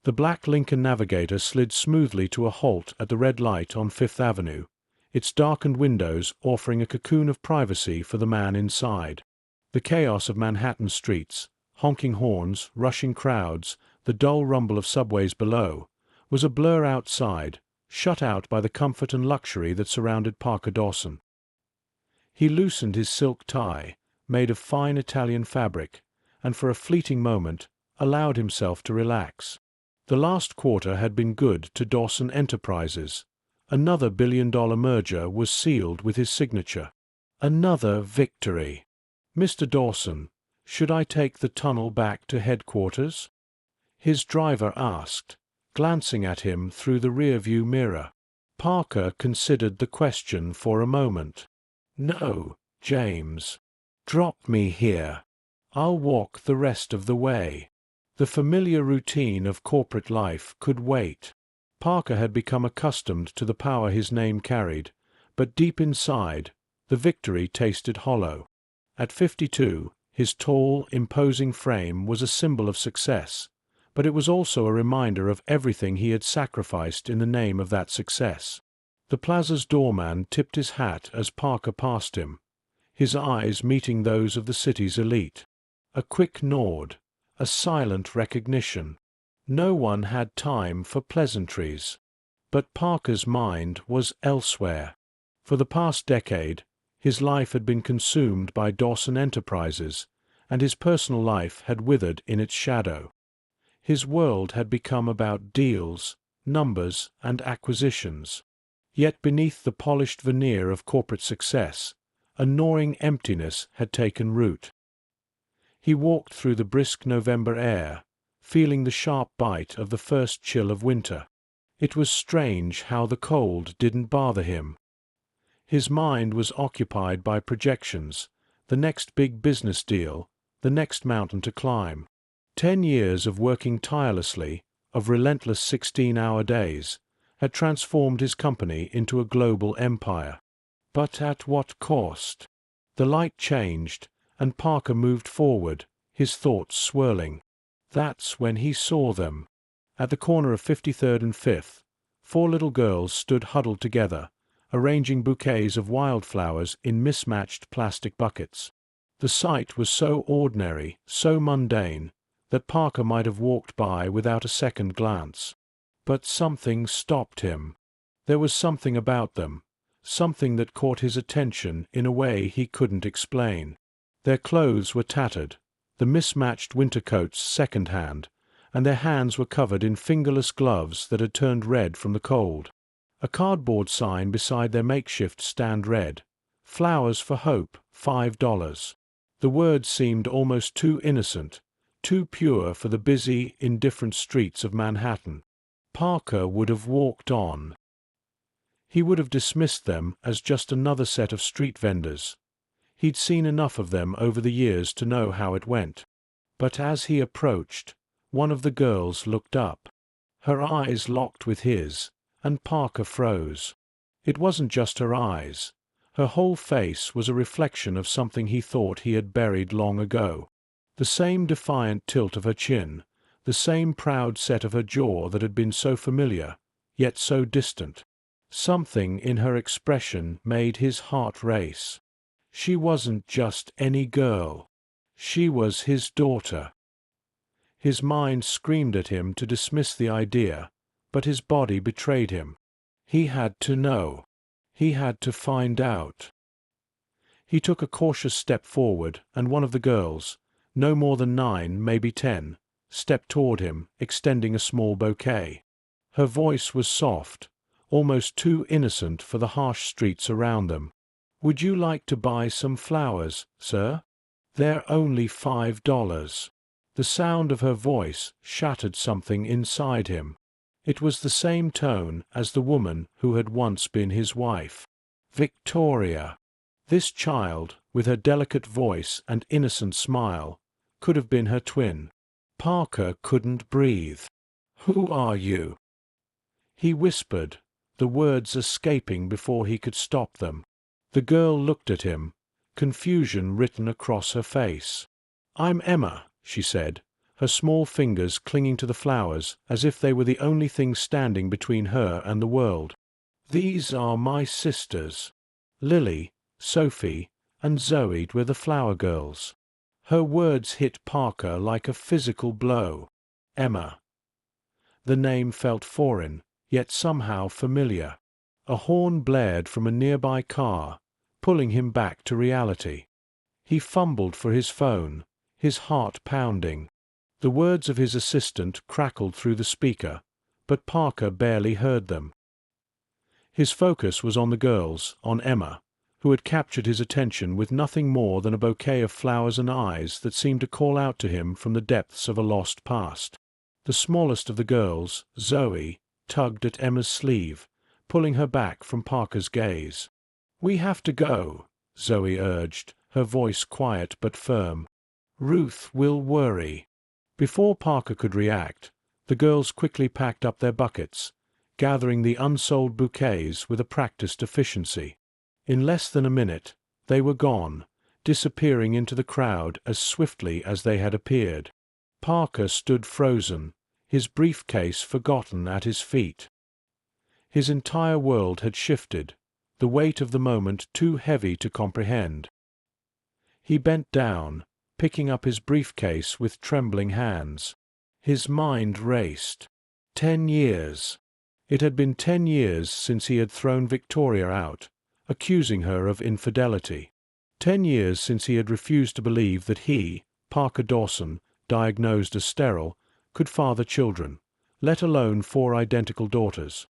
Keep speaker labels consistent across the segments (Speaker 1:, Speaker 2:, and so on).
Speaker 1: The black Lincoln Navigator slid smoothly to a halt at the red light on Fifth Avenue, its darkened windows offering a cocoon of privacy for the man inside. The chaos of Manhattan streets, honking horns, rushing crowds, the dull rumble of subways below, was a blur outside, shut out by the comfort and luxury that surrounded Parker Dawson. He loosened his silk tie, made of fine Italian fabric, and for a fleeting moment allowed himself to relax. The last quarter had been good to Dawson Enterprises. Another billion-dollar merger was sealed with his signature. Another victory. "Mr. Dawson, should I take the tunnel back to headquarters?" his driver asked, glancing at him through the rearview mirror. Parker considered the question for a moment. "No, James. Drop me here. I'll walk the rest of the way." The familiar routine of corporate life could wait. Parker had become accustomed to the power his name carried, but deep inside, the victory tasted hollow. At 52, his tall, imposing frame was a symbol of success, but it was also a reminder of everything he had sacrificed in the name of that success. The plaza's doorman tipped his hat as Parker passed him, his eyes meeting those of the city's elite. A quick nod, a silent recognition. No one had time for pleasantries. But Parker's mind was elsewhere. For the past decade, his life had been consumed by Dawson Enterprises, and his personal life had withered in its shadow. His world had become about deals, numbers, and acquisitions. Yet beneath the polished veneer of corporate success, a gnawing emptiness had taken root. He walked through the brisk November air, feeling the sharp bite of the first chill of winter. It was strange how the cold didn't bother him. His mind was occupied by projections, the next big business deal, the next mountain to climb. 10 years of working tirelessly, of relentless 16-hour days, had transformed his company into a global empire. But at what cost? The light changed, and Parker moved forward, his thoughts swirling. That's when he saw them. At the corner of 53rd and 5th, 4 little girls stood huddled together, arranging bouquets of wildflowers in mismatched plastic buckets. The sight was so ordinary, so mundane, that Parker might have walked by without a second glance. But something stopped him. There was something about them, something that caught his attention in a way he couldn't explain. Their clothes were tattered, the mismatched winter coats second-hand, and their hands were covered in fingerless gloves that had turned red from the cold. A cardboard sign beside their makeshift stand read, "Flowers for Hope, $5." The words seemed almost too innocent, too pure for the busy, indifferent streets of Manhattan. Parker would have walked on. He would have dismissed them as just another set of street vendors. He'd seen enough of them over the years to know how it went. But as he approached, one of the girls looked up. Her eyes locked with his, and Parker froze. It wasn't just her eyes. Her whole face was a reflection of something he thought he had buried long ago. The same defiant tilt of her chin, the same proud set of her jaw that had been so familiar, yet so distant. Something in her expression made his heart race. She wasn't just any girl. She was his daughter. His mind screamed at him to dismiss the idea, but his body betrayed him. He had to know. He had to find out. He took a cautious step forward, and one of the girls, no more than 9, maybe 10, stepped toward him, extending a small bouquet. Her voice was soft, almost too innocent for the harsh streets around them. "Would you like to buy some flowers, sir? They're only $5. The sound of her voice shattered something inside him. It was the same tone as the woman who had once been his wife. Victoria. This child, with her delicate voice and innocent smile, could have been her twin. Parker couldn't breathe. "Who are you?" he whispered, the words escaping before he could stop them. The girl looked at him, confusion written across her face. "I'm Emma," she said, her small fingers clinging to the flowers as if they were the only thing standing between her and the world. "These are my sisters. Lily, Sophie, and Zoe were the flower girls." Her words hit Parker like a physical blow. Emma. The name felt foreign, yet somehow familiar. A horn blared from a nearby car, pulling him back to reality. He fumbled for his phone, his heart pounding. The words of his assistant crackled through the speaker, but Parker barely heard them. His focus was on the girls, on Emma, who had captured his attention with nothing more than a bouquet of flowers and eyes that seemed to call out to him from the depths of a lost past. The smallest of the girls, Zoe, tugged at Emma's sleeve, pulling her back from Parker's gaze. "We have to go," Zoe urged, her voice quiet but firm. "Ruth will worry." Before Parker could react, the girls quickly packed up their buckets, gathering the unsold bouquets with a practiced efficiency. In less than a minute, they were gone, disappearing into the crowd as swiftly as they had appeared. Parker stood frozen, his briefcase forgotten at his feet. His entire world had shifted, the weight of the moment too heavy to comprehend. He bent down, picking up his briefcase with trembling hands. His mind raced. 10 years. It had been 10 years since he had thrown Victoria out, accusing her of infidelity. 10 years since he had refused to believe that he, Parker Dawson, diagnosed as sterile, could father children, let alone 4 identical daughters.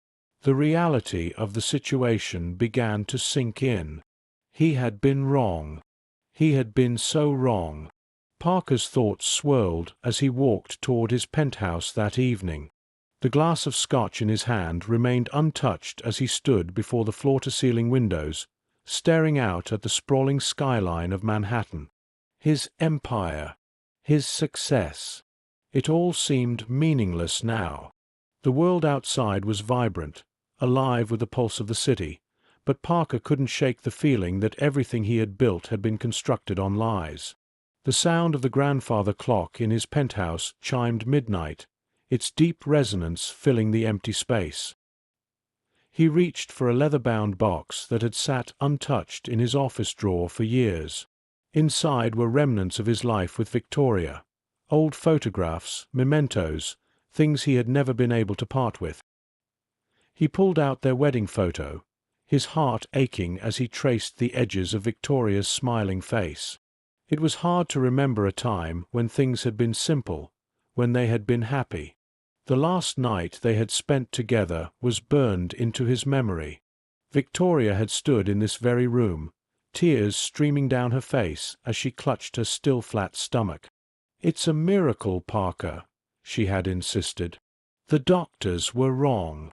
Speaker 1: The reality of the situation began to sink in. He had been wrong. He had been so wrong. Parker's thoughts swirled as he walked toward his penthouse that evening. The glass of scotch in his hand remained untouched as he stood before the floor-to-ceiling windows, staring out at the sprawling skyline of Manhattan. His empire. His success. It all seemed meaningless now. The world outside was vibrant, alive with the pulse of the city, but Parker couldn't shake the feeling that everything he had built had been constructed on lies. The sound of the grandfather clock in his penthouse chimed midnight, its deep resonance filling the empty space. He reached for a leather-bound box that had sat untouched in his office drawer for years. Inside were remnants of his life with Victoria, old photographs, mementos, things he had never been able to part with. He pulled out their wedding photo, his heart aching as he traced the edges of Victoria's smiling face. It was hard to remember a time when things had been simple, when they had been happy. The last night they had spent together was burned into his memory. Victoria had stood in this very room, tears streaming down her face as she clutched her still flat stomach. "It's a miracle, Parker," she had insisted. "The doctors were wrong."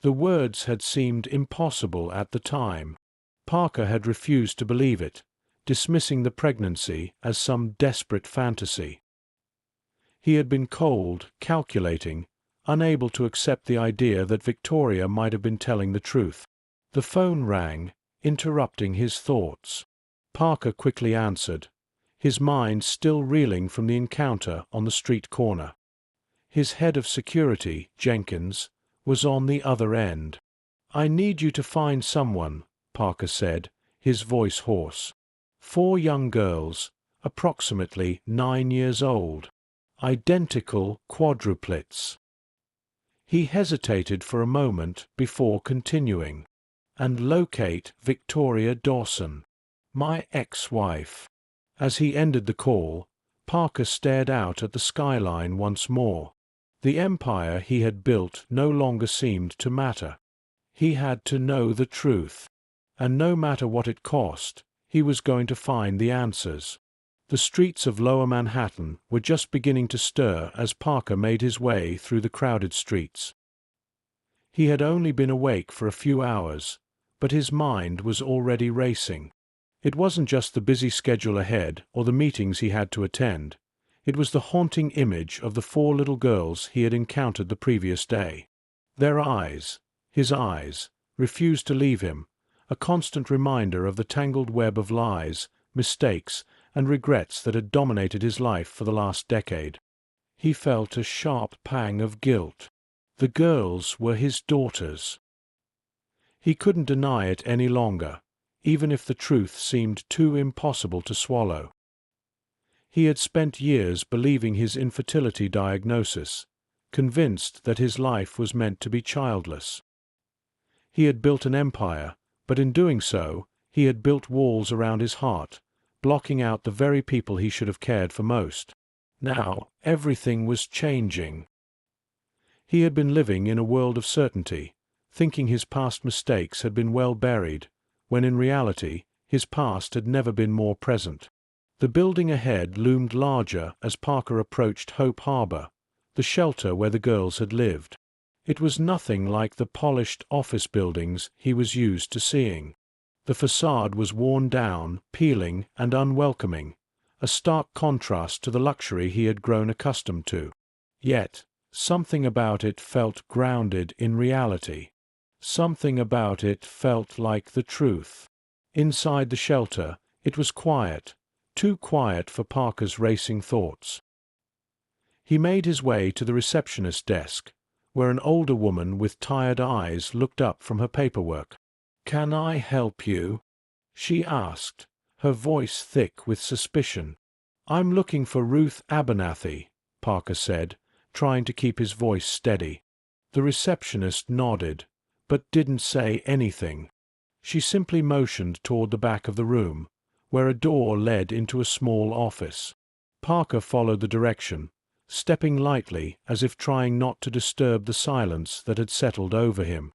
Speaker 1: The words had seemed impossible at the time. Parker had refused to believe it, dismissing the pregnancy as some desperate fantasy. He had been cold, calculating, unable to accept the idea that Victoria might have been telling the truth. The phone rang, interrupting his thoughts. Parker quickly answered, his mind still reeling from the encounter on the street corner. His head of security, Jenkins, was on the other end. "I need you to find someone," Parker said, his voice hoarse. 4 young girls, approximately 9 years old. Identical quadruplets. He hesitated for a moment before continuing. "And locate Victoria Dawson, my ex-wife." As he ended the call, Parker stared out at the skyline once more. The empire he had built no longer seemed to matter. He had to know the truth, and no matter what it cost, he was going to find the answers. The streets of Lower Manhattan were just beginning to stir as Parker made his way through the crowded streets. He had only been awake for a few hours, but his mind was already racing. It wasn't just the busy schedule ahead or the meetings he had to attend. It was the haunting image of the 4 little girls he had encountered the previous day. Their eyes, his eyes, refused to leave him, a constant reminder of the tangled web of lies, mistakes, and regrets that had dominated his life for the last decade. He felt a sharp pang of guilt. The girls were his daughters. He couldn't deny it any longer, even if the truth seemed too impossible to swallow. He had spent years believing his infertility diagnosis, convinced that his life was meant to be childless. He had built an empire, but in doing so, he had built walls around his heart, blocking out the very people he should have cared for most. Now, everything was changing. He had been living in a world of certainty, thinking his past mistakes had been well buried, when in reality, his past had never been more present. The building ahead loomed larger as Parker approached Hope Harbor, the shelter where the girls had lived. It was nothing like the polished office buildings he was used to seeing. The facade was worn down, peeling, and unwelcoming, a stark contrast to the luxury he had grown accustomed to. Yet, something about it felt grounded in reality. Something about it felt like the truth. Inside the shelter, it was quiet, too quiet for Parker's racing thoughts. He made his way to the receptionist desk, where an older woman with tired eyes looked up from her paperwork. "Can I help you?" she asked, her voice thick with suspicion. "I'm looking for Ruth Abernathy," Parker said, trying to keep his voice steady. The receptionist nodded, but didn't say anything. She simply motioned toward the back of the room, where a door led into a small office. Parker followed the direction, stepping lightly as if trying not to disturb the silence that had settled over him.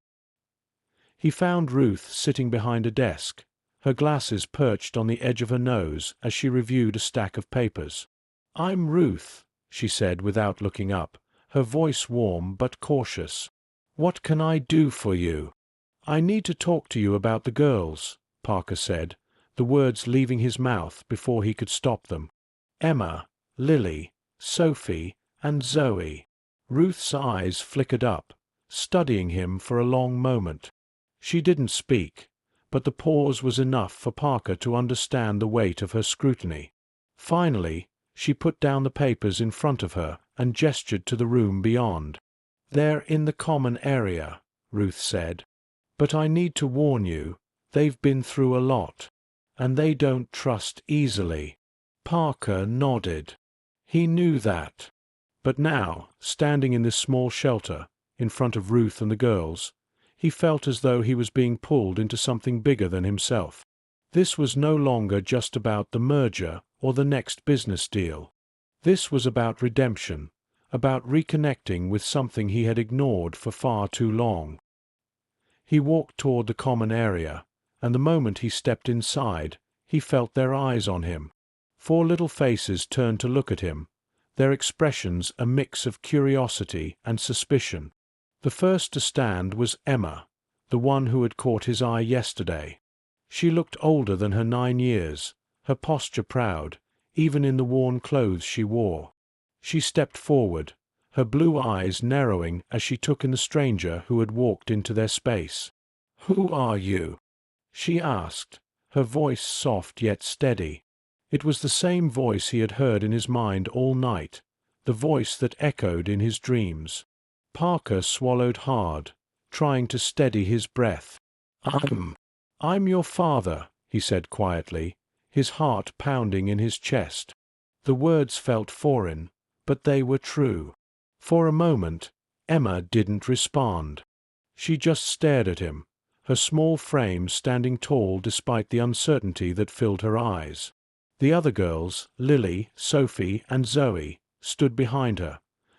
Speaker 1: He found Ruth sitting behind a desk, her glasses perched on the edge of her nose as she reviewed a stack of papers. "I'm Ruth," she said without looking up, her voice warm but cautious. "What can I do for you?" "I need to talk to you about the girls," Parker said, the words leaving his mouth before he could stop them. "Emma, Lily, Sophie, and Zoe." Ruth's eyes flickered up, studying him for a long moment. She didn't speak, but the pause was enough for Parker to understand the weight of her scrutiny. Finally, she put down the papers in front of her and gestured to the room beyond. "They're in the common area," Ruth said. "But I need to warn you, they've been through a lot, and they don't trust easily." Parker nodded. He knew that. But now, standing in this small shelter, in front of Ruth and the girls, he felt as though he was being pulled into something bigger than himself. This was no longer just about the merger or the next business deal. This was about redemption, about reconnecting with something he had ignored for far too long. He walked toward the common area, and the moment he stepped inside, he felt their eyes on him. 4 little faces turned to look at him, their expressions a mix of curiosity and suspicion. The first to stand was Emma, the one who had caught his eye yesterday. She looked older than her 9 years, her posture proud, even in the worn clothes she wore. She stepped forward, her blue eyes narrowing as she took in the stranger who had walked into their space. "Who are you?" she asked, her voice soft yet steady. It was the same voice he had heard in his mind all night, the voice that echoed in his dreams. Parker swallowed hard, trying to steady his breath. I'm your father," he said quietly, his heart pounding in his chest. The words felt foreign, but they were true. For a moment, Emma didn't respond. She just stared at him, her small frame standing tall despite the uncertainty that filled her eyes. The other girls, Lily, Sophie, and Zoe, stood behind her,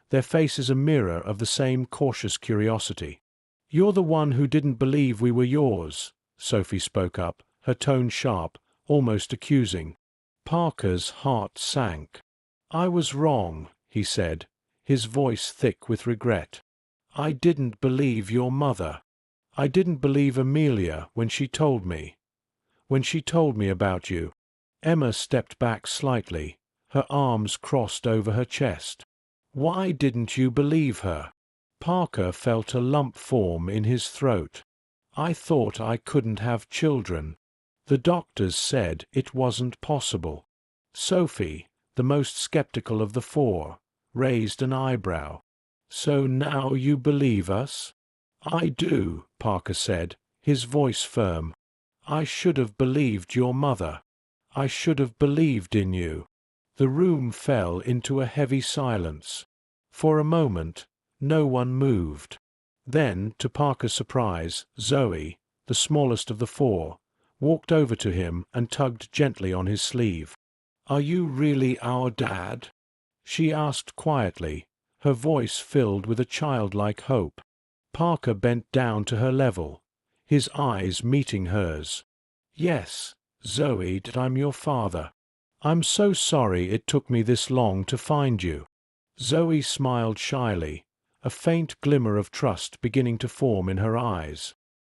Speaker 1: their faces a mirror of the same cautious curiosity. "You're the one who didn't believe we were yours," Sophie spoke up, her tone sharp, almost accusing. Parker's heart sank. "I was wrong," he said, his voice thick with regret. "I didn't believe your mother. I didn't believe Amelia when she told me. When she told me about you." Emma stepped back slightly, her arms crossed over her chest. "Why didn't you believe her?" Parker felt a lump form in his throat. "I thought I couldn't have children. The doctors said it wasn't possible." Sophie, the most skeptical of the 4, raised an eyebrow. "So now you believe us?" "I do," Parker said, his voice firm. "I should have believed your mother. I should have believed in you." The room fell into a heavy silence. For a moment, no one moved. Then, to Parker's surprise, Zoe, the smallest of the four, walked over to him and tugged gently on his sleeve. "Are you really our dad?" she asked quietly, her voice filled with a childlike hope. Parker bent down to her level, his eyes meeting hers. "Yes, Zoe, I'm your father. I'm so sorry it took me this long to find you." Zoe smiled shyly, a faint glimmer of trust beginning to form in her eyes.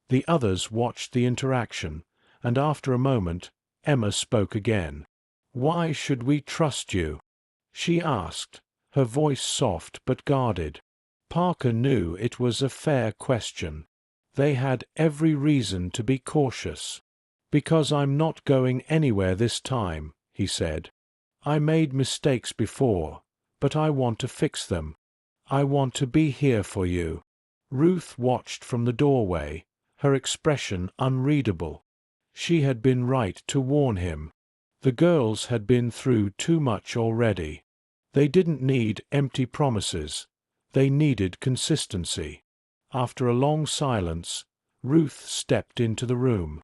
Speaker 1: The others watched the interaction, and after a moment, Emma spoke again. "Why should we trust you?" she asked, her voice soft but guarded. Parker knew it was a fair question. They had every reason to be cautious. "Because I'm not going anywhere this time," he said. "I made mistakes before, but I want to fix them. I want to be here for you." Ruth watched from the doorway, her expression unreadable. She had been right to warn him. The girls had been through too much already. They didn't need empty promises. They needed consistency. After a long silence, Ruth stepped into the room.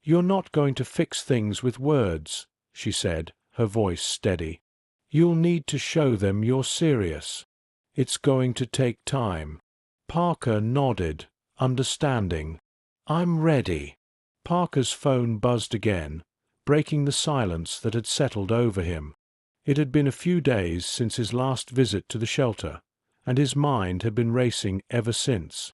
Speaker 1: "You're not going to fix things with words," she said, her voice steady. "You'll need to show them you're serious. It's going to take time." Parker nodded, understanding. "I'm ready." Parker's phone buzzed again, breaking the silence that had settled over him. It had been a few days since his last visit to the shelter, and his mind had been racing ever since.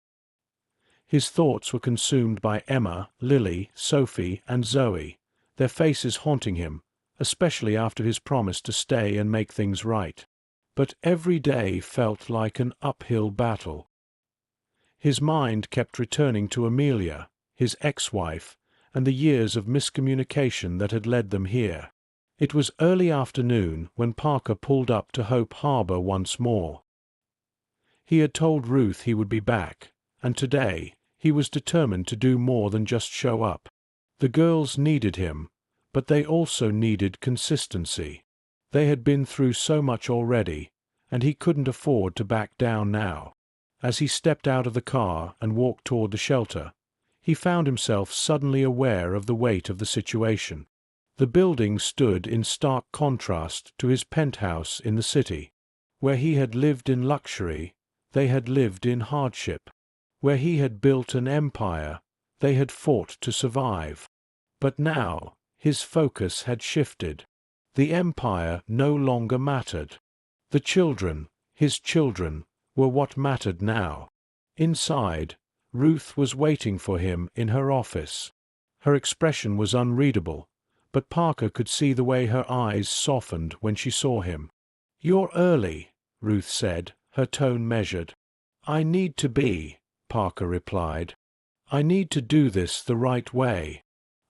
Speaker 1: His thoughts were consumed by Emma, Lily, Sophie, and Zoe, their faces haunting him, especially after his promise to stay and make things right. But every day felt like an uphill battle. His mind kept returning to Amelia, his ex-wife, and the years of miscommunication that had led them here. It was early afternoon when Parker pulled up to Hope Harbor once more. He had told Ruth he would be back, and today he was determined to do more than just show up. The girls needed him, but they also needed consistency. They had been through so much already, and he couldn't afford to back down now. As he stepped out of the car and walked toward the shelter, he found himself suddenly aware of the weight of the situation. The building stood in stark contrast to his penthouse in the city. Where he had lived in luxury, they had lived in hardship. Where he had built an empire, they had fought to survive. But now, his focus had shifted. The empire no longer mattered. The children, his children, were what mattered now. Inside, Ruth was waiting for him in her office. Her expression was unreadable, but Parker could see the way her eyes softened when she saw him. "You're early," Ruth said, her tone measured. "I need to be," Parker replied. "I need to do this the right way.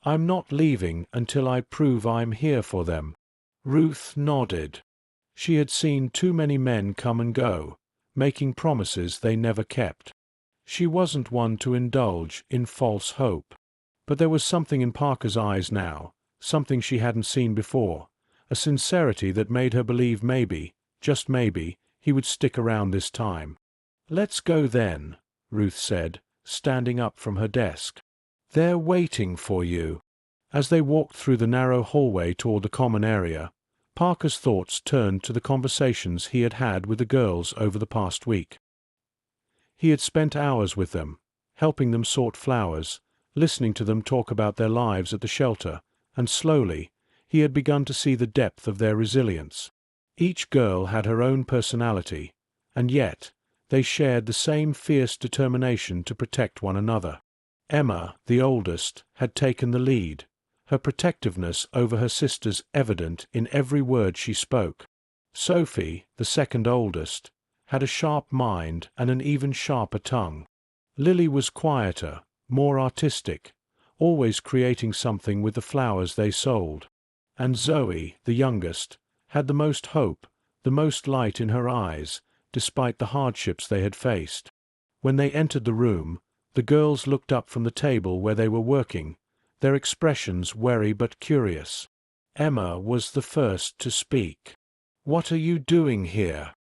Speaker 1: I'm not leaving until I prove I'm here for them." Ruth nodded. She had seen too many men come and go, making promises they never kept. She wasn't one to indulge in false hope. But there was something in Parker's eyes now, something she hadn't seen before, a sincerity that made her believe maybe, just maybe, he would stick around this time. "Let's go then," Ruth said, standing up from her desk. "They're waiting for you." As they walked through the narrow hallway toward the common area, Parker's thoughts turned to the conversations he had had with the girls over the past week. He had spent hours with them, helping them sort flowers, listening to them talk about their lives at the shelter, and slowly, he had begun to see the depth of their resilience. Each girl had her own personality, and yet they shared the same fierce determination to protect one another. Emma, the oldest, had taken the lead, her protectiveness over her sisters evident in every word she spoke. Sophie, the second oldest, had a sharp mind and an even sharper tongue. Lily was quieter, more artistic, always creating something with the flowers they sold. And Zoe, the youngest, had the most hope, the most light in her eyes, despite the hardships they had faced. When they entered the room, the girls looked up from the table where they were working, their expressions wary but curious. Emma was the first to speak. "What are you doing here?"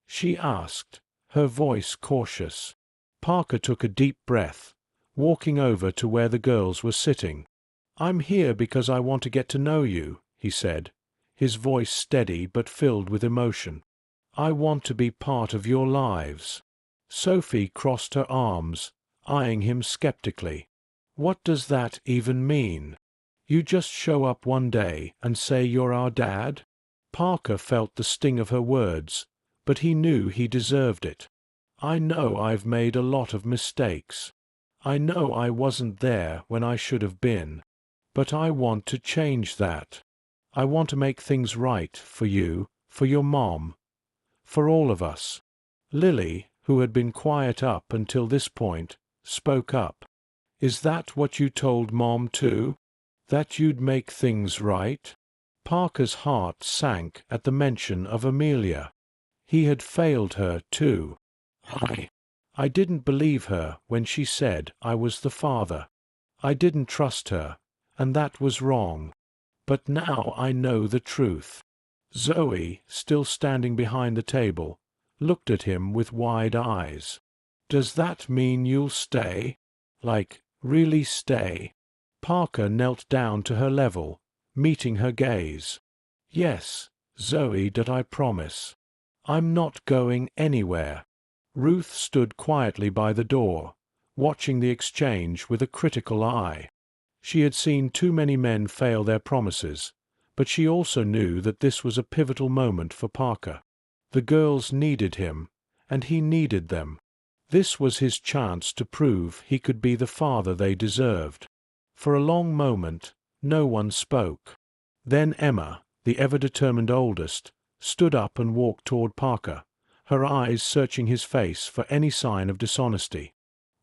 Speaker 1: she asked, her voice cautious. Parker took a deep breath, walking over to where the girls were sitting. "I'm here because I want to get to know you," he said, his voice steady but filled with emotion. "I want to be part of your lives." Sophie crossed her arms, eyeing him skeptically. "What does that even mean? You just show up one day and say you're our dad?" Parker felt the sting of her words, but he knew he deserved it. "I know I've made a lot of mistakes. I know I wasn't there when I should have been. But I want to change that. I want to make things right for you, for your mom, for all of us." Lily, who had been quiet up until this point, spoke up. "Is that what you told Mom too? That you'd make things right?" Parker's heart sank at the mention of Amelia. He had failed her too. I didn't believe her when she said I was the father. I didn't trust her, and that was wrong. But now I know the truth." Zoe, still standing behind the table, looked at him with wide eyes. "Does that mean you'll stay? Like, really stay?" Parker knelt down to her level, meeting her gaze. "Yes, Zoe, that I promise. I'm not going anywhere." Ruth stood quietly by the door, watching the exchange with a critical eye. She had seen too many men fail their promises, but she also knew that this was a pivotal moment for Parker. The girls needed him, and he needed them. This was his chance to prove he could be the father they deserved. For a long moment, no one spoke. Then Emma, the ever-determined oldest, stood up and walked toward Parker, her eyes searching his face for any sign of dishonesty.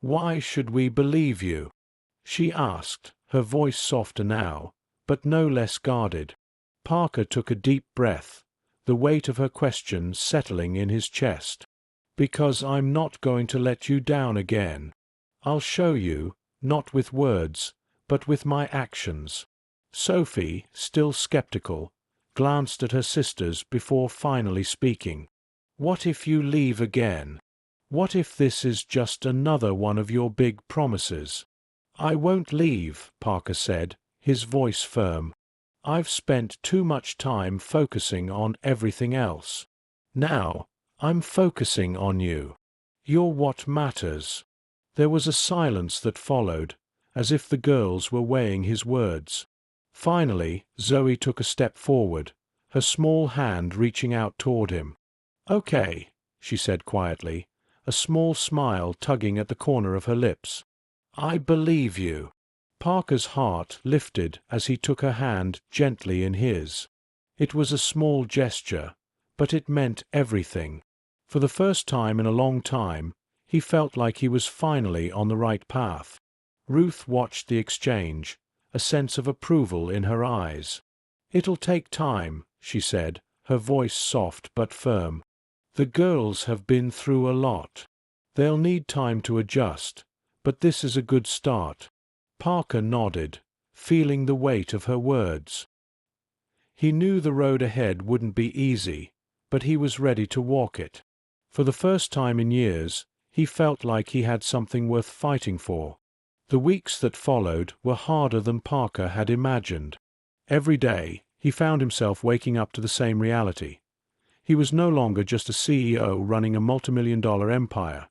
Speaker 1: "Why should we believe you?" she asked, her voice softer now, but no less guarded. Parker took a deep breath, the weight of her question settling in his chest. "Because I'm not going to let you down again. I'll show you, not with words, but with my actions." Sophie, still skeptical, glanced at her sisters before finally speaking. "What if you leave again? What if this is just another one of your big promises?" "I won't leave," Parker said, his voice firm. "I've spent too much time focusing on everything else. Now, I'm focusing on you. You're what matters." There was a silence that followed, as if the girls were weighing his words. Finally, Zoe took a step forward, her small hand reaching out toward him. "Okay," she said quietly, a small smile tugging at the corner of her lips. "I believe you." Parker's heart lifted as he took her hand gently in his. It was a small gesture, but it meant everything. For the first time in a long time, he felt like he was finally on the right path. Ruth watched the exchange, a sense of approval in her eyes. "It'll take time," she said, her voice soft but firm. "The girls have been through a lot. They'll need time to adjust, but this is a good start." Parker nodded, feeling the weight of her words. He knew the road ahead wouldn't be easy, but he was ready to walk it. For the first time in years, he felt like he had something worth fighting for. The weeks that followed were harder than Parker had imagined. Every day, he found himself waking up to the same reality. He was no longer just a CEO running a multimillion-dollar empire.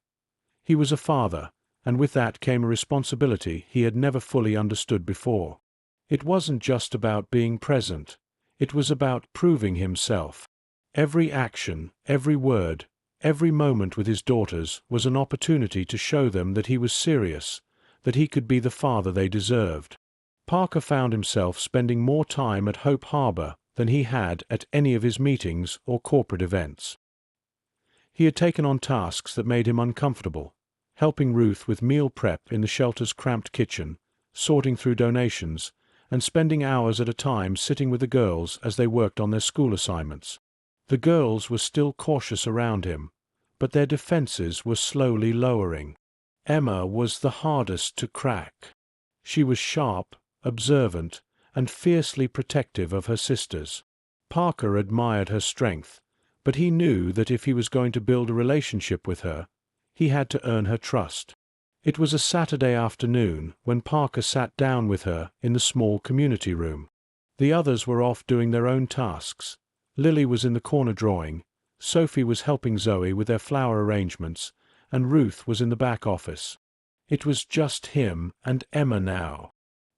Speaker 1: He was a father, and with that came a responsibility he had never fully understood before. It wasn't just about being present. It was about proving himself. Every action, every word, every moment with his daughters was an opportunity to show them that he was serious, that he could be the father they deserved. Parker found himself spending more time at Hope Harbor than he had at any of his meetings or corporate events. He had taken on tasks that made him uncomfortable, helping Ruth with meal prep in the shelter's cramped kitchen, sorting through donations, and spending hours at a time sitting with the girls as they worked on their school assignments. The girls were still cautious around him, but their defenses were slowly lowering. Emma was the hardest to crack. She was sharp, observant, and fiercely protective of her sisters. Parker admired her strength, but he knew that if he was going to build a relationship with her, he had to earn her trust. It was a Saturday afternoon when Parker sat down with her in the small community room. The others were off doing their own tasks. Lily was in the corner drawing, Sophie was helping Zoe with their flower arrangements, and Ruth was in the back office. It was just him and Emma now.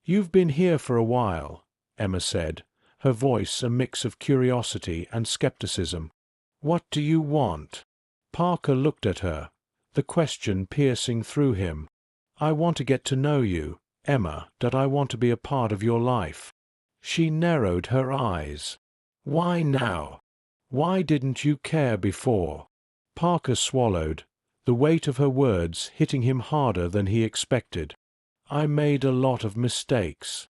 Speaker 1: "You've been here for a while," Emma said, her voice a mix of curiosity and skepticism. "What do you want?" Parker looked at her, the question piercing through him. "I want to get to know you, Emma, that I want to be a part of your life." She narrowed her eyes. "Why now? Why didn't you care before?" Parker swallowed, the weight of her words hitting him harder than he expected. "I made a lot of mistakes.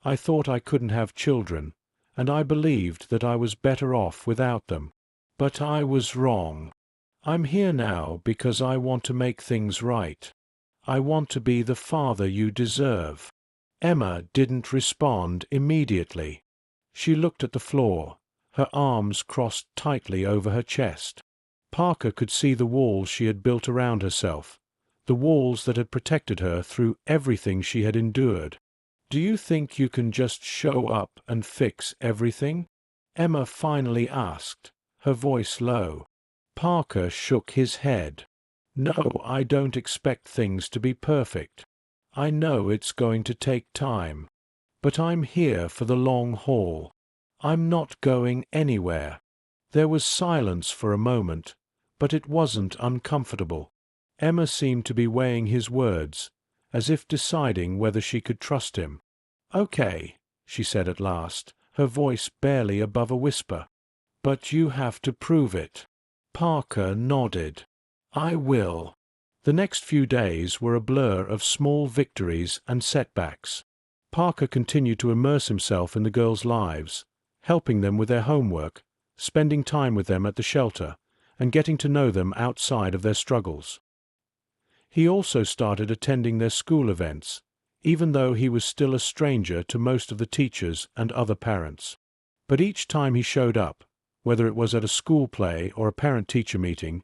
Speaker 1: I thought I couldn't have children, and I believed that I was better off without them. But I was wrong. I'm here now because I want to make things right. I want to be the father you deserve." Emma didn't respond immediately. She looked at the floor, her arms crossed tightly over her chest. Parker could see the walls she had built around herself, the walls that had protected her through everything she had endured. "Do you think you can just show up and fix everything?" Emma finally asked, her voice low. Parker shook his head. "No, I don't expect things to be perfect. I know it's going to take time. But I'm here for the long haul. I'm not going anywhere." There was silence for a moment, but it wasn't uncomfortable. Emma seemed to be weighing his words, as if deciding whether she could trust him. "Okay," she said at last, her voice barely above a whisper. "But you have to prove it." Parker nodded. "I will." The next few days were a blur of small victories and setbacks. Parker continued to immerse himself in the girls' lives, helping them with their homework, spending time with them at the shelter, and getting to know them outside of their struggles. He also started attending their school events, even though he was still a stranger to most of the teachers and other parents. But each time he showed up, whether it was at a school play or a parent-teacher meeting,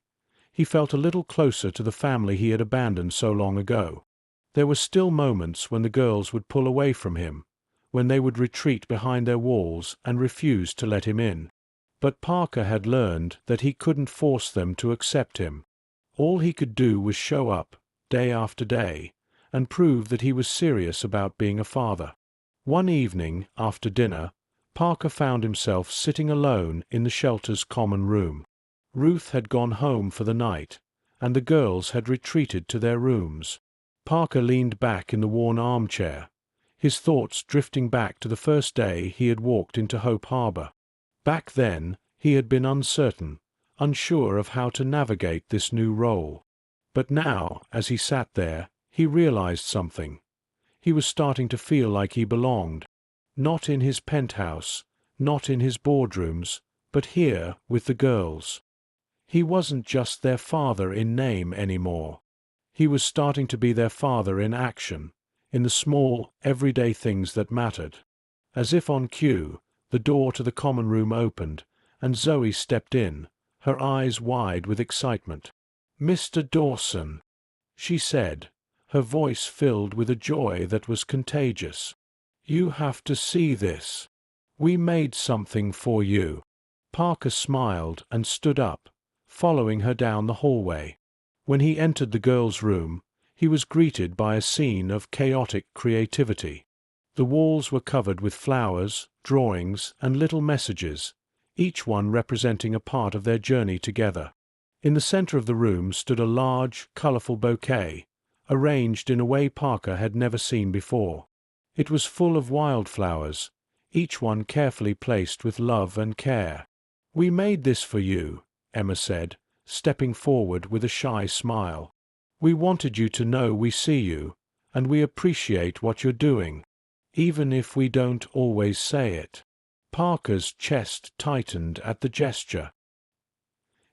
Speaker 1: he felt a little closer to the family he had abandoned so long ago. There were still moments when the girls would pull away from him, when they would retreat behind their walls and refuse to let him in. But Parker had learned that he couldn't force them to accept him. All he could do was show up, day after day, and prove that he was serious about being a father. One evening, after dinner, Parker found himself sitting alone in the shelter's common room. Ruth had gone home for the night, and the girls had retreated to their rooms. Parker leaned back in the worn armchair, his thoughts drifting back to the first day he had walked into Hope Harbor. Back then, he had been uncertain, unsure of how to navigate this new role. But now, as he sat there, he realized something. He was starting to feel like he belonged. Not in his penthouse, not in his boardrooms, but here with the girls. He wasn't just their father in name anymore. He was starting to be their father in action, in the small, everyday things that mattered. As if on cue, the door to the common room opened, and Zoe stepped in, her eyes wide with excitement. "Mr. Dawson," she said, her voice filled with a joy that was contagious. "You have to see this. We made something for you." Parker smiled and stood up, following her down the hallway. When he entered the girls' room, he was greeted by a scene of chaotic creativity. The walls were covered with flowers, drawings, and little messages, each one representing a part of their journey together. In the center of the room stood a large, colorful bouquet, arranged in a way Parker had never seen before. It was full of wildflowers, each one carefully placed with love and care. "We made this for you," Emma said, stepping forward with a shy smile. "We wanted you to know we see you, and we appreciate what you're doing, even if we don't always say it." Parker's chest tightened at the gesture.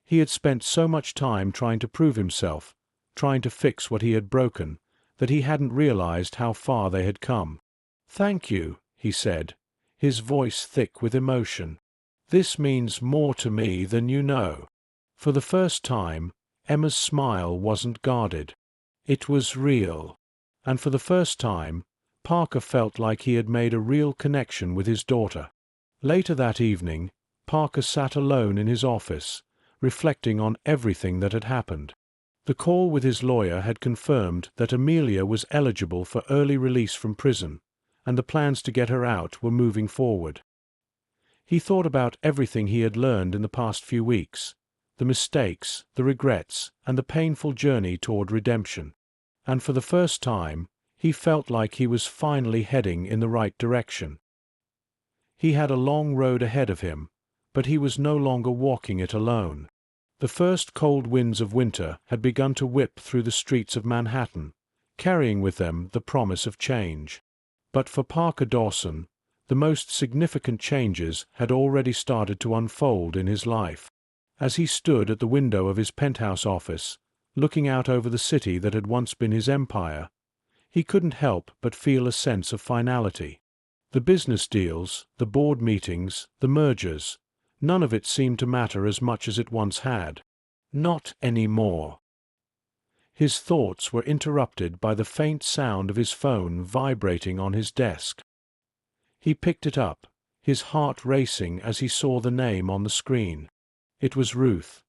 Speaker 1: He had spent so much time trying to prove himself, trying to fix what he had broken, that he hadn't realized how far they had come. "Thank you," he said, his voice thick with emotion. "This means more to me than you know." For the first time, Emma's smile wasn't guarded. It was real. And for the first time, Parker felt like he had made a real connection with his daughter. Later that evening, Parker sat alone in his office, reflecting on everything that had happened. The call with his lawyer had confirmed that Amelia was eligible for early release from prison, and the plans to get her out were moving forward. He thought about everything he had learned in the past few weeks, the mistakes, the regrets, and the painful journey toward redemption. And for the first time, he felt like he was finally heading in the right direction. He had a long road ahead of him, but he was no longer walking it alone. The first cold winds of winter had begun to whip through the streets of Manhattan, carrying with them the promise of change. But for Parker Dawson, the most significant changes had already started to unfold in his life. As he stood at the window of his penthouse office, looking out over the city that had once been his empire, he couldn't help but feel a sense of finality. The business deals, the board meetings, the mergers, none of it seemed to matter as much as it once had. Not anymore. His thoughts were interrupted by the faint sound of his phone vibrating on his desk. He picked it up, his heart racing as he saw the name on the screen. It was Ruth.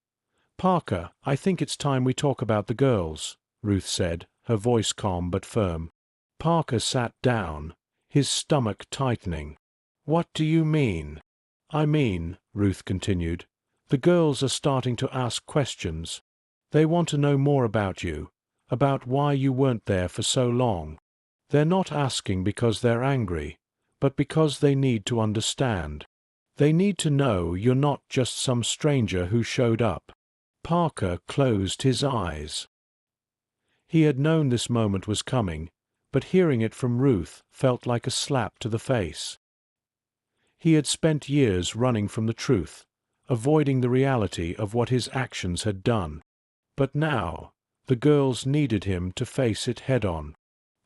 Speaker 1: "Parker, I think it's time we talk about the girls," Ruth said, her voice calm but firm. Parker sat down, his stomach tightening. "What do you mean?" "I mean," Ruth continued, "the girls are starting to ask questions. They want to know more about you, about why you weren't there for so long. They're not asking because they're angry, but because they need to understand. They need to know you're not just some stranger who showed up." Parker closed his eyes. He had known this moment was coming, but hearing it from Ruth felt like a slap to the face. He had spent years running from the truth, avoiding the reality of what his actions had done. But now, the girls needed him to face it head-on.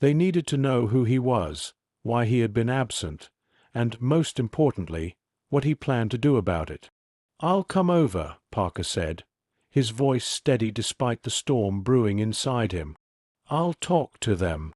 Speaker 1: They needed to know who he was, why he had been absent, and, most importantly, what he planned to do about it. "I'll come over," Parker said, his voice steady despite the storm brewing inside him. "I'll talk to them."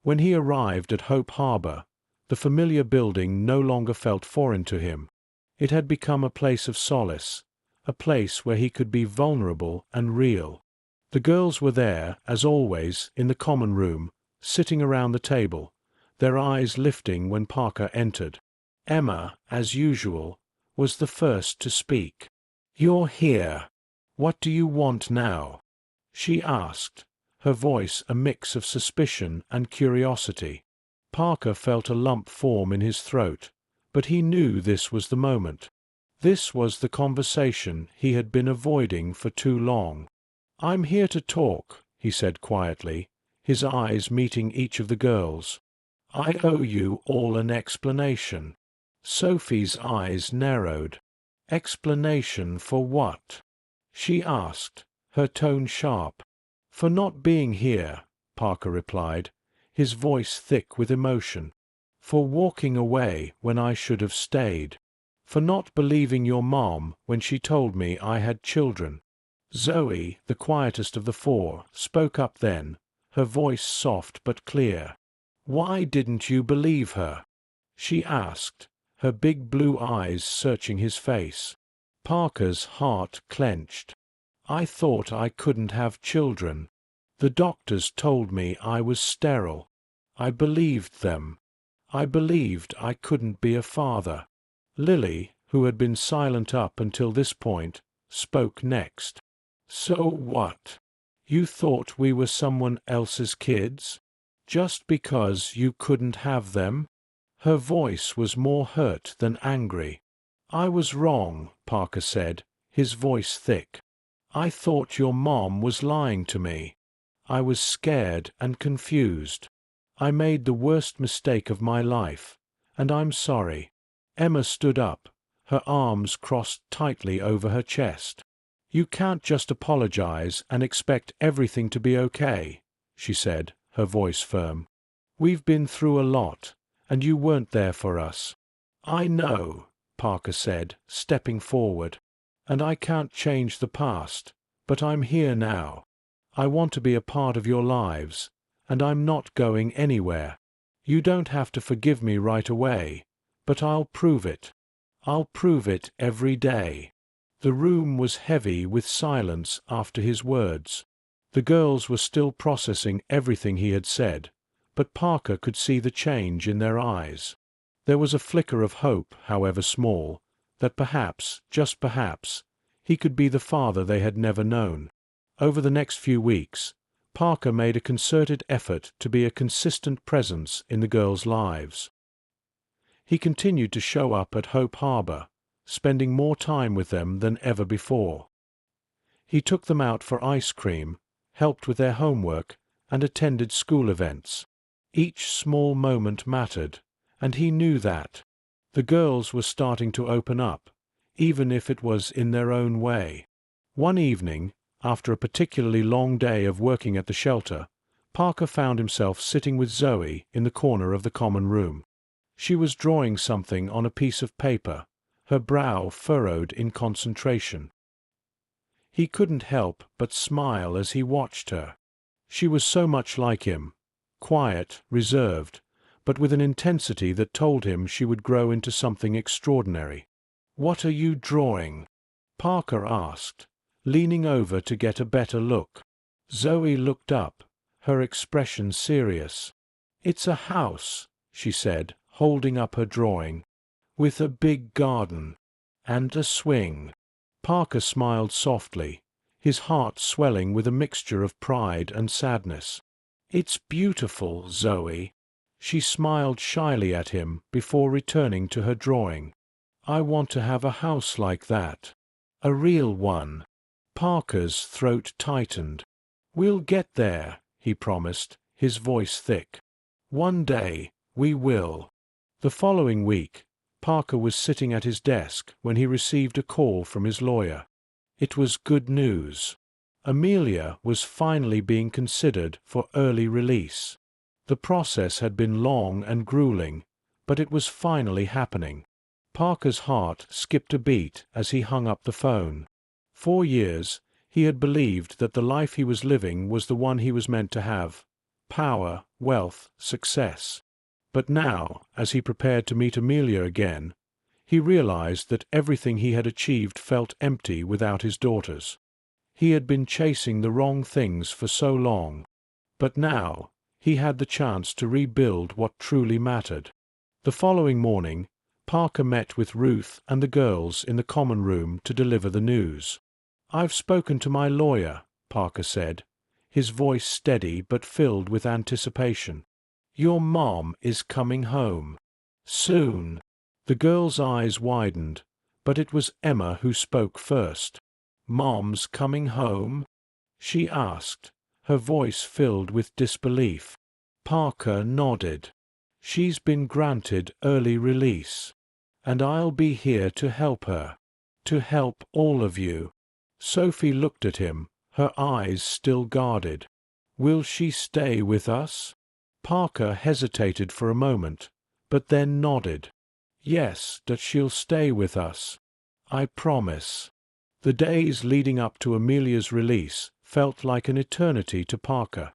Speaker 1: When he arrived at Hope Harbor, the familiar building no longer felt foreign to him. It had become a place of solace, a place where he could be vulnerable and real. The girls were there, as always, in the common room, sitting around the table, their eyes lifting when Parker entered. Emma, as usual, was the first to speak. "You're here. What do you want now?" she asked, her voice a mix of suspicion and curiosity. Parker felt a lump form in his throat, but he knew this was the moment. This was the conversation he had been avoiding for too long. "I'm here to talk," he said quietly, his eyes meeting each of the girls. "I owe you all an explanation." Sophie's eyes narrowed. "Explanation for what?" she asked, her tone sharp. "For not being here," Parker replied, his voice thick with emotion. "For walking away when I should have stayed. For not believing your mom when she told me I had children." Zoe, the quietest of the four, spoke up then, her voice soft but clear. "Why didn't you believe her?" she asked, her big blue eyes searching his face. Parker's heart clenched. "I thought I couldn't have children. The doctors told me I was sterile. I believed them. I believed I couldn't be a father." Lily, who had been silent up until this point, spoke next. "So what? You thought we were someone else's kids? Just because you couldn't have them?" Her voice was more hurt than angry. "I was wrong," Parker said, his voice thick. "I thought your mom was lying to me. I was scared and confused. I made the worst mistake of my life, and I'm sorry." Emma stood up, her arms crossed tightly over her chest. "You can't just apologize and expect everything to be okay," she said, her voice firm. "We've been through a lot, and you weren't there for us." "I know," Parker said, stepping forward. "And I can't change the past, but I'm here now. I want to be a part of your lives, and I'm not going anywhere. You don't have to forgive me right away, but I'll prove it. I'll prove it every day." The room was heavy with silence after his words. The girls were still processing everything he had said, but Parker could see the change in their eyes. There was a flicker of hope, however small, that perhaps, just perhaps, he could be the father they had never known. Over the next few weeks, Parker made a concerted effort to be a consistent presence in the girls' lives. He continued to show up at Hope Harbor, spending more time with them than ever before. He took them out for ice cream, helped with their homework, and attended school events. Each small moment mattered, and he knew that. The girls were starting to open up, even if it was in their own way. One evening, after a particularly long day of working at the shelter, Parker found himself sitting with Zoe in the corner of the common room. She was drawing something on a piece of paper, her brow furrowed in concentration. He couldn't help but smile as he watched her. She was so much like him, quiet, reserved, but with an intensity that told him she would grow into something extraordinary. "What are you drawing?" Parker asked, leaning over to get a better look. Zoe looked up, her expression serious. "It's a house," she said, holding up her drawing, "with a big garden. And a swing." Parker smiled softly, his heart swelling with a mixture of pride and sadness. "It's beautiful, Zoe." She smiled shyly at him before returning to her drawing. "I want to have a house like that. A real one." Parker's throat tightened. "We'll get there," he promised, his voice thick. "One day, we will." The following week, Parker was sitting at his desk when he received a call from his lawyer. It was good news. Amelia was finally being considered for early release. The process had been long and grueling, but it was finally happening. Parker's heart skipped a beat as he hung up the phone. 4 years, he had believed that the life he was living was the one he was meant to have: power, wealth, success. But now, as he prepared to meet Amelia again, he realized that everything he had achieved felt empty without his daughters. He had been chasing the wrong things for so long, but now he had the chance to rebuild what truly mattered. The following morning, Parker met with Ruth and the girls in the common room to deliver the news. "I've spoken to my lawyer," Parker said, his voice steady but filled with anticipation. "Your mom is coming home. Soon." The girl's eyes widened, but it was Emma who spoke first. "Mom's coming home?" she asked, her voice filled with disbelief. Parker nodded. "She's been granted early release. And I'll be here to help her. To help all of you." Sophie looked at him, her eyes still guarded. "Will she stay with us?" Parker hesitated for a moment, but then nodded. "Yes, that she'll stay with us. I promise." The days leading up to Amelia's release felt like an eternity to Parker.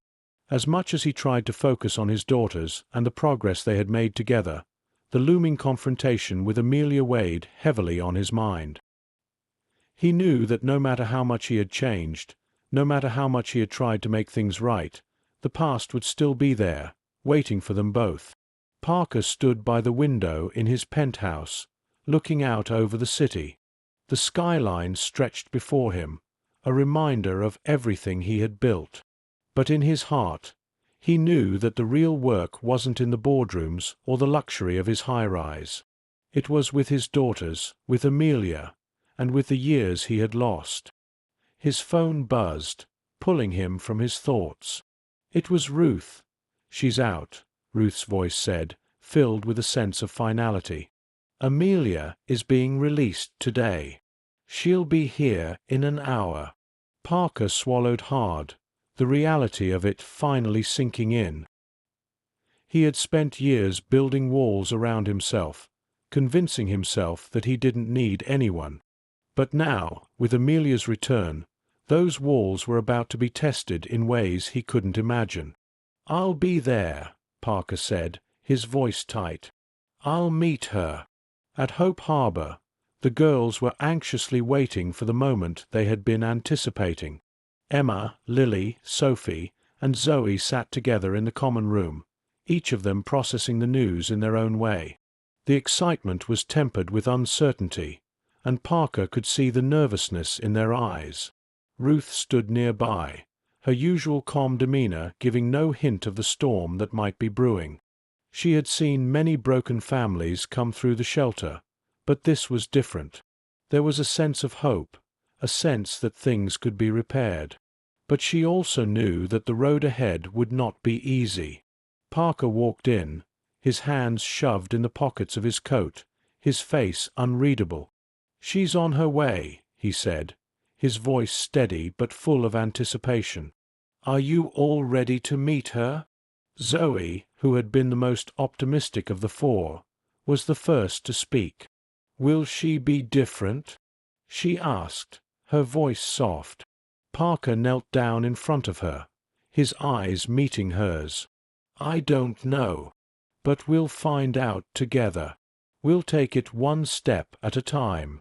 Speaker 1: As much as he tried to focus on his daughters and the progress they had made together, the looming confrontation with Amelia weighed heavily on his mind. He knew that no matter how much he had changed, no matter how much he had tried to make things right, the past would still be there, waiting for them both. Parker stood by the window in his penthouse, looking out over the city. The skyline stretched before him, a reminder of everything he had built. But in his heart, he knew that the real work wasn't in the boardrooms or the luxury of his high-rise. It was with his daughters, with Amelia, and with the years he had lost. His phone buzzed, pulling him from his thoughts. It was Ruth. "She's out," Ruth's voice said, filled with a sense of finality. "Amelia is being released today." She'll be here in an hour. Parker swallowed hard, the reality of it finally sinking in. He had spent years building walls around himself, convincing himself that he didn't need anyone. But now, with Amelia's return, those walls were about to be tested in ways he couldn't imagine. "I'll be there," Parker said, his voice tight. "I'll meet her." At Hope Harbor, the girls were anxiously waiting for the moment they had been anticipating. Emma, Lily, Sophie, and Zoe sat together in the common room, each of them processing the news in their own way. The excitement was tempered with uncertainty, and Parker could see the nervousness in their eyes. Ruth stood nearby, her usual calm demeanor giving no hint of the storm that might be brewing. She had seen many broken families come through the shelter, but this was different. There was a sense of hope, a sense that things could be repaired. But she also knew that the road ahead would not be easy. Parker walked in, his hands shoved in the pockets of his coat, his face unreadable. "She's on her way," he said, his voice steady but full of anticipation. "Are you all ready to meet her?" Zoe, who had been the most optimistic of the four, was the first to speak. "Will she be different?" she asked, her voice soft. Parker knelt down in front of her, his eyes meeting hers. "I don't know. But we'll find out together. We'll take it one step at a time."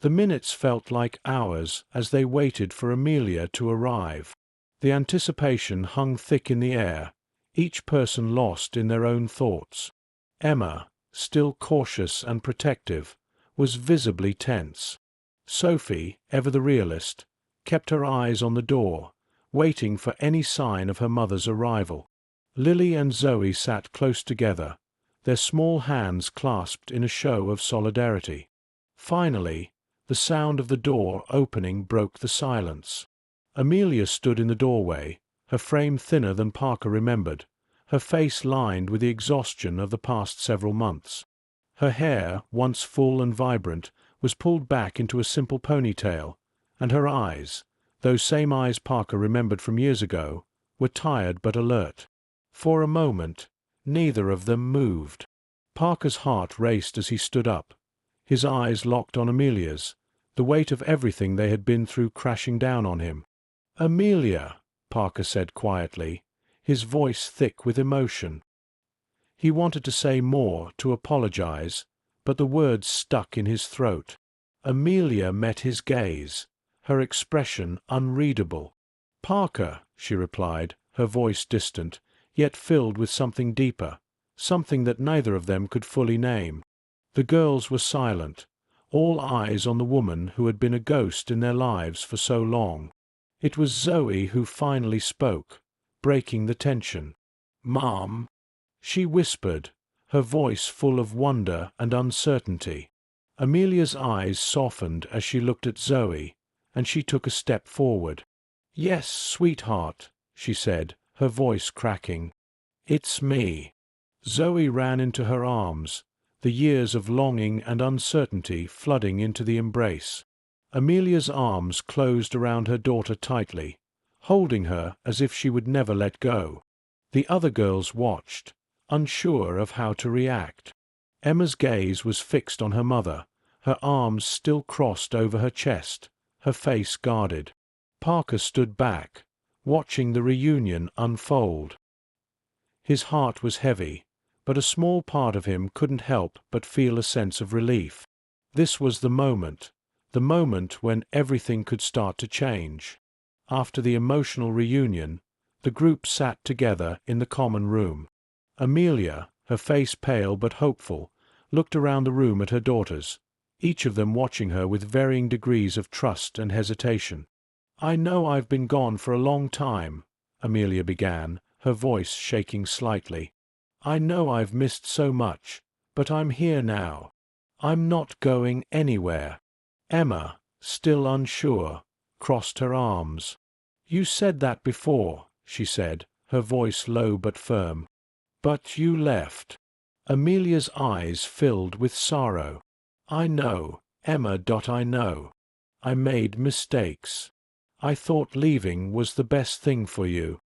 Speaker 1: The minutes felt like hours as they waited for Amelia to arrive. The anticipation hung thick in the air, each person lost in their own thoughts. Emma, still cautious and protective, was visibly tense. Sophie, ever the realist, kept her eyes on the door, waiting for any sign of her mother's arrival. Lily and Zoe sat close together, their small hands clasped in a show of solidarity. Finally, the sound of the door opening broke the silence. Amelia stood in the doorway, her frame thinner than Parker remembered, her face lined with the exhaustion of the past several months. Her hair, once full and vibrant, was pulled back into a simple ponytail, and her eyes, those same eyes Parker remembered from years ago, were tired but alert. For a moment, neither of them moved. Parker's heart raced as he stood up, his eyes locked on Amelia's, the weight of everything they had been through crashing down on him. "Amelia," Parker said quietly, his voice thick with emotion. He wanted to say more, to apologize, but the words stuck in his throat. Amelia met his gaze, her expression unreadable. "Parker," she replied, her voice distant, yet filled with something deeper, something that neither of them could fully name. The girls were silent, all eyes on the woman who had been a ghost in their lives for so long. It was Zoe who finally spoke, breaking the tension. "Mom," she whispered, her voice full of wonder and uncertainty. Amelia's eyes softened as she looked at Zoe, and she took a step forward. "Yes, sweetheart," she said, her voice cracking. "It's me." Zoe ran into her arms, the years of longing and uncertainty flooding into the embrace. Amelia's arms closed around her daughter tightly, holding her as if she would never let go. The other girls watched, unsure of how to react. Emma's gaze was fixed on her mother, her arms still crossed over her chest, her face guarded. Parker stood back, watching the reunion unfold. His heart was heavy, but a small part of him couldn't help but feel a sense of relief. This was the moment when everything could start to change. After the emotional reunion, the group sat together in the common room. Amelia, her face pale but hopeful, looked around the room at her daughters, each of them watching her with varying degrees of trust and hesitation. "I know I've been gone for a long time," Amelia began, her voice shaking slightly. "I know I've missed so much, but I'm here now. I'm not going anywhere." Emma, still unsure, crossed her arms. "You said that before," she said, her voice low but firm. "But you left." Amelia's eyes filled with sorrow. "I know, Emma. I know." I made mistakes. I thought leaving was the best thing for you.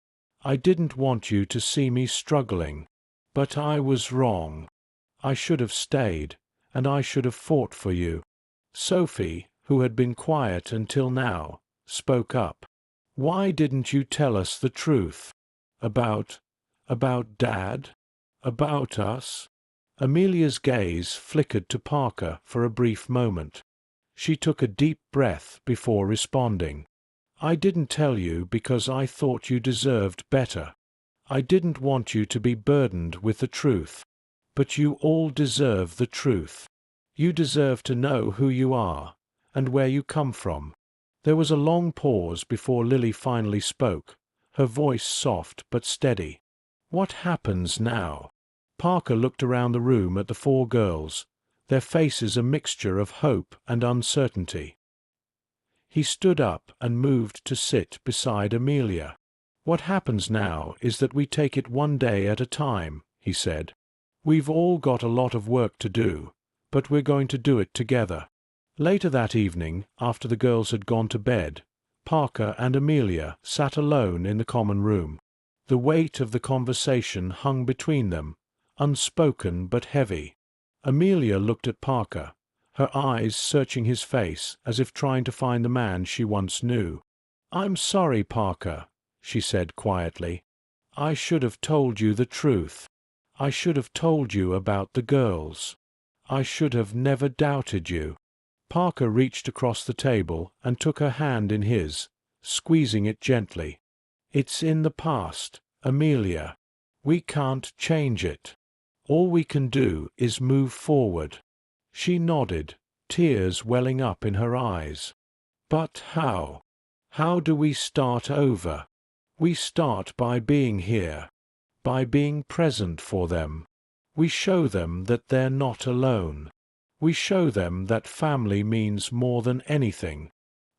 Speaker 1: I didn't want you to see me struggling. But I was wrong. I should have stayed, and I should have fought for you." Sophie, who had been quiet until now, spoke up. "Why didn't you tell us the truth? About Dad? About us?" Amelia's gaze flickered to Parker for a brief moment. She took a deep breath before responding. "I didn't tell you because I thought you deserved better. I didn't want you to be burdened with the truth. But you all deserve the truth. You deserve to know who you are, and where you come from." There was a long pause before Lily finally spoke, her voice soft but steady. "What happens now?" Parker looked around the room at the four girls, their faces a mixture of hope and uncertainty. He stood up and moved to sit beside Amelia. "What happens now is that we take it one day at a time," he said. "We've all got a lot of work to do, but we're going to do it together." Later that evening, after the girls had gone to bed, Parker and Amelia sat alone in the common room. The weight of the conversation hung between them, unspoken but heavy. Amelia looked at Parker, her eyes searching his face as if trying to find the man she once knew. "I'm sorry, Parker," she said quietly. "I should have told you the truth. I should have told you about the girls. I should have never doubted you." Parker reached across the table and took her hand in his, squeezing it gently. "It's in the past, Amelia. We can't change it. All we can do is move forward." She nodded, tears welling up in her eyes. "But how? How do we start over?" "We start by being here, by being present for them. We show them that they're not alone. We show them that family means more than anything."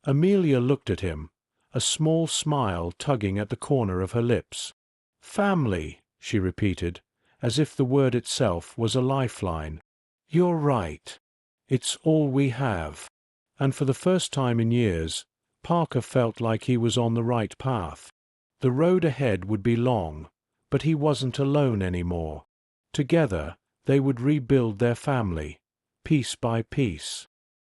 Speaker 1: Amelia looked at him, a small smile tugging at the corner of her lips. "Family," she repeated, as if the word itself was a lifeline. "You're right. It's all we have." And for the first time in years, Parker felt like he was on the right path. The road ahead would be long, but he wasn't alone anymore. Together, they would rebuild their family, piece by piece.